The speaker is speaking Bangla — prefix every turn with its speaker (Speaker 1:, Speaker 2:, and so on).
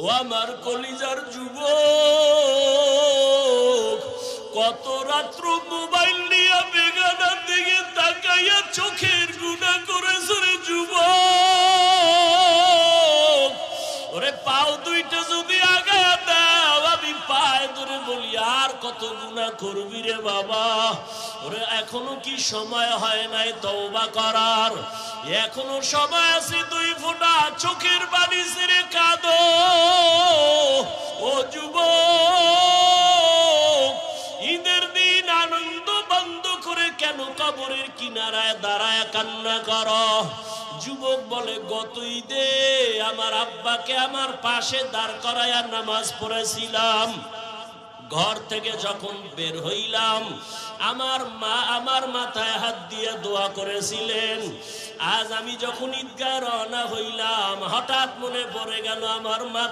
Speaker 1: ও আমার কলিজার যুবক, কত রাত্র মোবাইল নিয়ে বেগানার দিকে তাকাইয়া চোখের গুনাহ করেছ রে যুবক। ওরে পাও দুইটা যদি আগায়া দাও, আমি পায়ে ধরে বলি আর কত গুনাহ করবি রে বাবা। ওরে এখনো কি সময় হয় নাই তওবা করার? এখনো সময় আছে, দুই ফোঁটা চোখের পানি ছেড়ে কাঁদো ও যুবক। ঈদের দিন আনন্দ বন্ধ করে কেন কবরের কিনারায় দাঁড়ায় কান্না করো? যুবক বলে, গত ঈদে আমার আব্বাকে আমার পাশে দাঁড় করায়া নামাজ পড়েছিলাম। ঘর থেকে যখন বের হইলাম, আমার মা আমার মাথায় হাত দিয়ে দোয়া করেছিলেন। আজ আমি যখন ঈদগাহ রওনা হইলাম, হঠাৎ মনে পড়ে গেল আমার মা